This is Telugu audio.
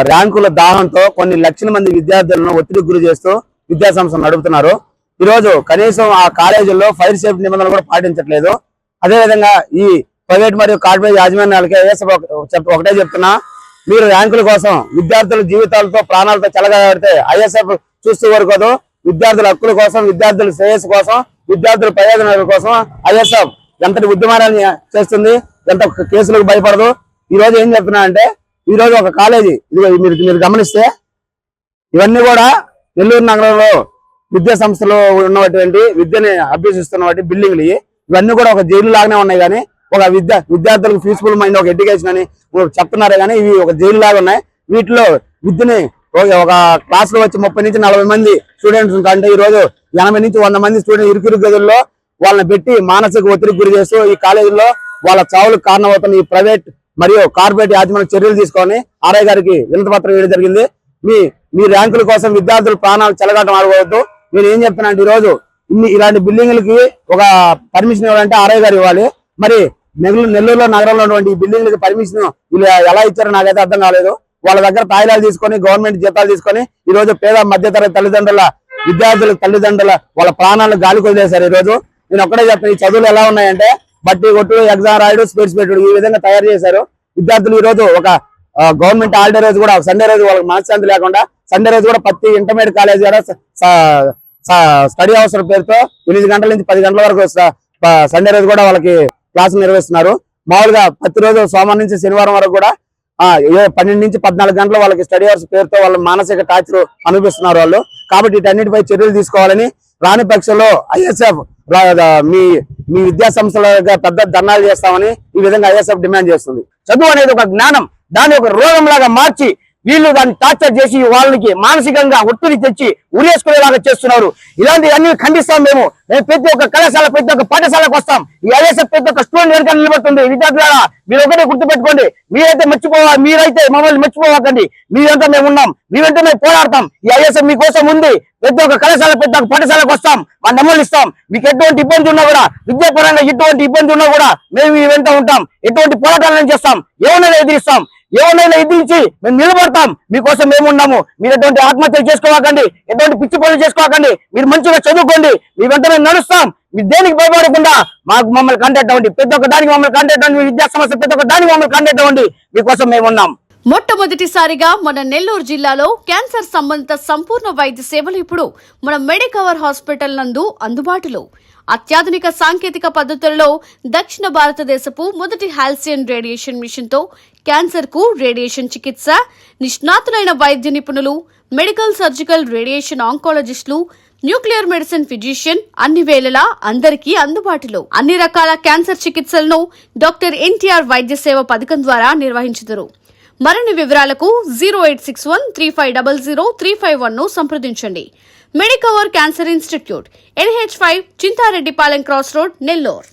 ర్యాంకుల దాహంతో కొన్ని లక్షల మంది విద్యార్థులను ఒత్తిడికి గురి చేస్తూ విద్యా సంస్థలు నడుపుతున్నారు. ఈ రోజు కనీసం ఆ కాలేజీల్లో ఫైర్ సేఫ్టీ నిబంధనలు కూడా పాటించట్లేదు. అదేవిధంగా ఈ ప్రైవేట్ మరియు కార్పొరేట్ యాజమాన్యాలకి ఒకటే చెప్తున్నా, మీరు ర్యాంకుల కోసం విద్యార్థుల జీవితాలతో ప్రాణాలతో చెలగాడితే ఐఎస్ఎఫ్ చూస్తూ వరకదు. విద్యార్థుల హక్కుల కోసం, విద్యార్థుల శ్రేయస్సు కోసం, విద్యార్థుల ప్రయోజనాల కోసం ఐఎస్ఎఫ్ ఎంతటి ఉద్యమాన్ని చేస్తుంది, ఎంత కేసులకు భయపడదు. ఈ రోజు ఏం చెప్తున్నా అంటే, ఈ రోజు ఒక కాలేజీ మీరు గమనిస్తే ఇవన్నీ కూడా నెల్లూరు నగరంలో విద్యా సంస్థలో ఉన్నటువంటి విద్యని అభ్యసిస్తున్నటువంటి బిల్డింగ్లు ఇవన్నీ కూడా ఒక జైలు లాగానే ఉన్నాయి. కానీ ఒక విద్యార్థులకు పీస్ఫుల్ మైండ్ ఒక ఎడ్యుకేషన్ అని చెప్తున్నారే కానీ ఇవి ఒక జైలు లాగా ఉన్నాయి. వీటిలో విద్యని ఒక క్లాస్ లో వచ్చి 30 నుంచి 40 మంది స్టూడెంట్స్ అంటే ఈ రోజు 80 నుంచి 100 మంది స్టూడెంట్ ఇరుకిరు గదుల్లో వాళ్ళని పెట్టి మానసిక ఒత్తిడికి గురి చేస్తూ ఈ కాలేజీలో వాళ్ళ చావులకు కారణమవుతున్న ఈ ప్రైవేట్ మరియు కార్పొరేట్ యాజమాన్య చర్యలు తీసుకొని ఆర్ఐ గారికి వినతి పత్రం వేయడం జరిగింది. మీ ర్యాంకుల కోసం విద్యార్థుల ప్రాణాలు చెలగాటం ఆడవద్దు. నేను ఏం చెప్తున్నా అంటే, ఈ రోజు ఇలాంటి బిల్డింగ్లకి ఒక పర్మిషన్ ఇవ్వాలంటే ఆర్ఐ గారు ఇవ్వాలి. మరి నెల్లూరులో నగరంలో ఉన్నటువంటి ఈ బిల్డింగ్లకి పర్మిషన్ వీళ్ళు ఎలా ఇచ్చారో నాకైతే అర్థం కాలేదు. వాళ్ళ దగ్గర తాయిలాలు తీసుకొని గవర్నమెంట్ జీతాలు తీసుకొని ఈ రోజు పేద మధ్యతరగతి తల్లిదండ్రుల విద్యార్థుల తల్లిదండ్రుల వాళ్ళ ప్రాణాలను గాలి కొదిలేశారు. ఈ రోజు నేను ఒక్కడే చెప్తాను, ఈ చదువులు ఎలా ఉన్నాయంటే బట్టి కొట్టు, ఎగ్జామ్ రాయడు, స్పీడ్స్ పెట్టుడు ఈ విధంగా తయారు చేశారు విద్యార్థులు. ఈ రోజు ఒక గవర్నమెంట్ హాలిడే రోజు కూడా సండే రోజు వాళ్ళకి మనశ్శాంతి లేకుండా సండే రోజు కూడా ప్రతి ఇంటర్మీడియట్ కాలేజ్ కూడా స్టడీ అవసరం పేరుతో 8 గంటల నుంచి 10 గంటల వరకు సండే రోజు కూడా వాళ్ళకి క్లాసులు నిర్వహిస్తున్నారు. మామూలుగా ప్రతి రోజు సోమవారం నుంచి శనివారం వరకు కూడా 12 నుంచి 14 గంటల వాళ్ళకి స్టడీ అవర్స్ పేరుతో వాళ్ళ మానసిక టార్చర్ అనుభవిస్తున్నారు వాళ్ళు. కాబట్టి వీటన్నిటిపై చర్యలు తీసుకోవాలని, రాని పక్షంలో ఐఎస్ఎఫ్ మీ విద్యా సంస్థలుగా పెద్ద ధర్నాలు చేస్తామని ఈ విధంగా ఐఎస్ఎఫ్ డిమాండ్ చేస్తుంది. చదువు అనేది ఒక జ్ఞానం, దాన్ని ఒక రోగం లాగా మార్చి వీళ్ళు దాన్ని టార్చర్ చేసి వాళ్ళకి మానసికంగా ఒత్తిడి తెచ్చి ఉరేసుకునేలాగా చేస్తున్నారు. ఇలాంటివన్నీ ఖండిస్తాం. మేము ప్రతి ఒక్క కళాశాల, ప్రతి ఒక్క పాఠశాలకు వస్తాం. ఈ ఐఎస్ఎఫ్ ప్రతి ఒక్క స్టూడెంట్ వెనక నిలబడుతుంది. విద్యార్థులారా, మీరు ఒకటే గుర్తుపెట్టుకోండి, మీరైతే మమ్మల్ని మర్చిపోవకండి. మీరంతా మేము ఉన్నాం, మీ వెంట మేము పోరాడతాం. ఈ ఐఎస్ఎఫ్ మీకోసం ఉంది. ప్రతి ఒక్క కళాశాల, ప్రతి ఒక్క పాఠశాలకు వస్తాం, మా నమ్మలు ఇస్తాం. మీకు ఎటువంటి ఇబ్బంది ఉన్నా కూడా, విద్యాపరంగా ఎటువంటి ఇబ్బంది ఉన్నా కూడా మేము మీ వెంట ఉంటాం. ఎటువంటి పోరాటాలను చేస్తాం, ఏమైనా ఎదిరిస్తాం, ఏమైనా ఎదిరించి మేము నిలబడతాం. మీకోసం మేము ఉన్నాము. మీరు ఎటువంటి ఆత్మహత్యలు చేసుకోవాకండి, ఎటువంటి పిచ్చి పనులు చేసుకోవాకండి. మీరు మంచిగా చదువుకోండి, మీ వెంట మేము నడుస్తాం. మీరు దేనికి భయపడకుండా మమ్మల్ని కాంటాక్ట్ అవ్వండి. ప్రతి ఒక్క దానికి మమ్మల్ని కాంటాక్ట్ అవ్వండి. విద్యా సమస్య ప్రతి ఒక్క దానికి మమ్మల్ని కాంటాక్ట్ అవ్వండి. మీకోసం మేము ఉన్నాం. మొట్టమొదటిసారిగా మన నెల్లూరు జిల్లాలో క్యాన్సర్ సంబంధిత సంపూర్ణ వైద్య సేవలు ఇప్పుడు మన మెడికవర్ హాస్పిటల్ నందు అందుబాటులో. అత్యాధునిక సాంకేతిక పద్ధతులలో దక్షిణ భారతదేశపు మొదటి హాల్సియన్ రేడియేషన్ మిషన్ తో క్యాన్సర్ కు రేడియేషన్ చికిత్స, నిష్ణాతులైన వైద్య నిపుణులు, మెడికల్ సర్జికల్ రేడియేషన్ ఆంకాలజిస్టులు, న్యూక్లియర్ మెడిసిన్ ఫిజిషియన్ అన్ని వేళలా అందరికీ అందుబాటులో. అన్ని రకాల క్యాన్సర్ చికిత్సలను డాక్టర్ ఎన్టీఆర్ వైద్య సేవ పథకం ద్వారా నిర్వహించుదురు. మరిన్ని వివరాలకు 086135003551 ను సంప్రదించండి. Medicover cancer institute, NH5, Chintareddypalem cross road, Nellore.